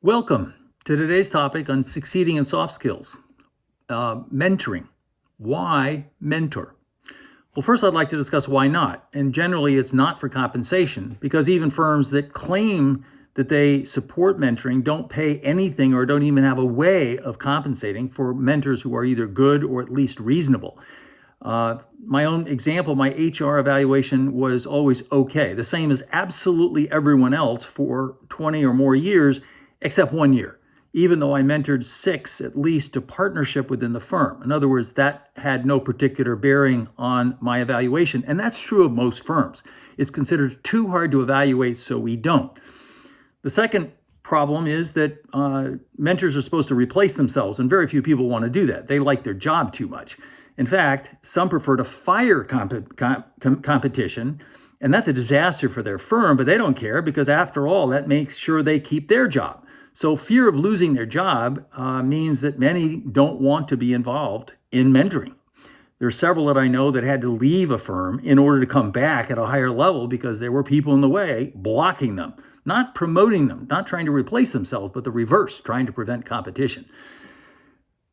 Welcome to today's topic on succeeding in soft skills, mentoring. Why mentor? Well, first I'd like to discuss why not. And generally it's not for compensation, because even firms that claim that they support mentoring don't pay anything or don't even have a way of compensating for mentors who are either good or at least reasonable. My own example, my HR evaluation was always okay, the same as absolutely everyone else for 20 or more years, except 1 year, even though I mentored 6 at least to partnership within the firm. In other words, that had no particular bearing on my evaluation. And that's true of most firms. It's considered too hard to evaluate, so we don't. The second problem is that mentors are supposed to replace themselves, and very few people want to do that. They like their job too much. In fact, some prefer to fire competition, and that's a disaster for their firm, but they don't care because after all, that makes sure they keep their job. So fear of losing their job means that many don't want to be involved in mentoring. There are several that I know that had to leave a firm in order to come back at a higher level because there were people in the way blocking them, not promoting them, not trying to replace themselves, but the reverse, trying to prevent competition.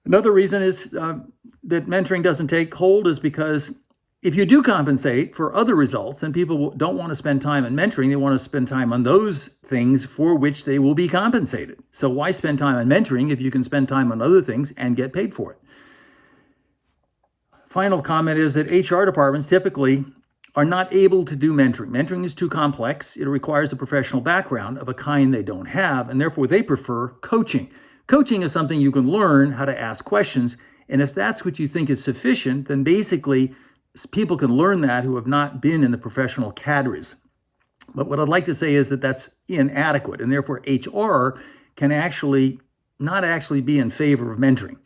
Another reason is that mentoring doesn't take hold is because if you do compensate for other results, then people don't want to spend time on mentoring. They want to spend time on those things for which they will be compensated. So why spend time on mentoring if you can spend time on other things and get paid for it? Final comment is that HR departments typically are not able to do mentoring. Mentoring is too complex. It requires a professional background of a kind they don't have, and therefore they prefer coaching. Coaching is something you can learn how to ask questions, and if that's what you think is sufficient, then basically people can learn that who have not been in the professional cadres. But what I'd like to say is that that's inadequate, and therefore HR can not actually be in favor of mentoring.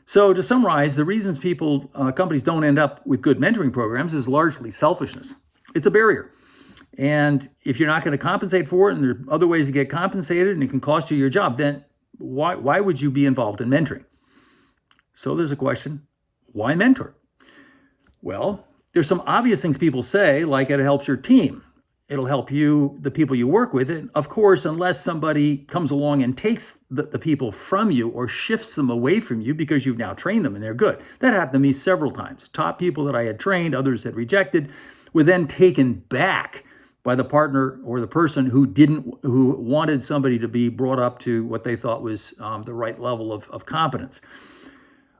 So to summarize, the reasons companies don't end up with good mentoring programs is largely selfishness. It's a barrier. And if you're not going to compensate for it, and there are other ways to get compensated, and it can cost you your job, then why would you be involved in mentoring? So there's a question, why mentor? Well, there's some obvious things people say, like it helps your team. It'll help you, the people you work with. And of course, unless somebody comes along and takes the people from you or shifts them away from you because you've now trained them and they're good. That happened to me several times. Top people that I had trained, others had rejected, were then taken back by the partner or the person who wanted somebody to be brought up to what they thought was the right level of competence.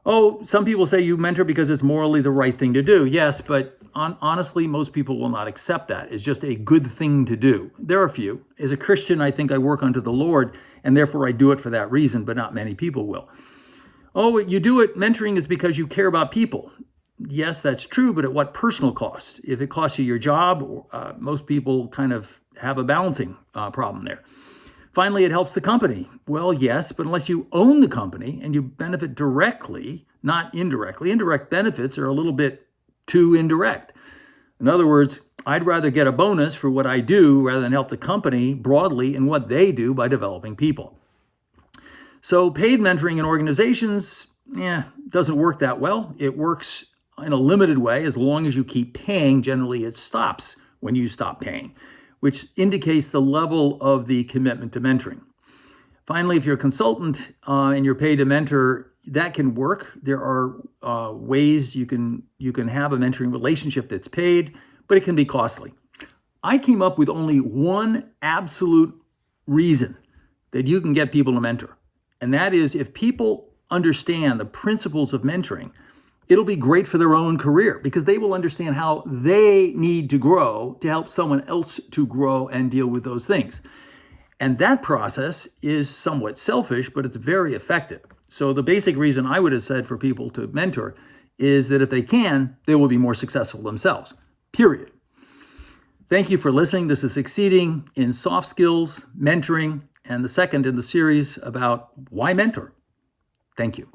Oh, some people say you mentor because it's morally the right thing to do. Yes, but honestly, most people will not accept that. It's just a good thing to do. There are a few. As a Christian, I think I work unto the Lord, and therefore I do it for that reason, but not many people will. Oh, you do it, mentoring is because you care about people. Yes, that's true, but at what personal cost? If it costs you your job, most people kind of have a balancing problem there. Finally, it helps the company. Well, yes, but unless you own the company and you benefit directly, not indirectly, indirect benefits are a little bit too indirect. In other words, I'd rather get a bonus for what I do rather than help the company broadly in what they do by developing people. So paid mentoring in organizations, doesn't work that well. It works in a limited way. As long as you keep paying, generally it stops when you stop paying, which indicates the level of the commitment to mentoring. Finally, if you're a consultant and you're paid to mentor, that can work. There are ways you can have a mentoring relationship that's paid, but it can be costly. I came up with only one absolute reason that you can get people to mentor, and that is if people understand the principles of mentoring, it'll be great for their own career because they will understand how they need to grow to help someone else to grow and deal with those things. And that process is somewhat selfish, but it's very effective. So the basic reason I would have said for people to mentor is that if they can, they will be more successful themselves, period. Thank you for listening. This is Succeeding in Soft Skills, Mentoring, and the second in the series about why mentor. Thank you.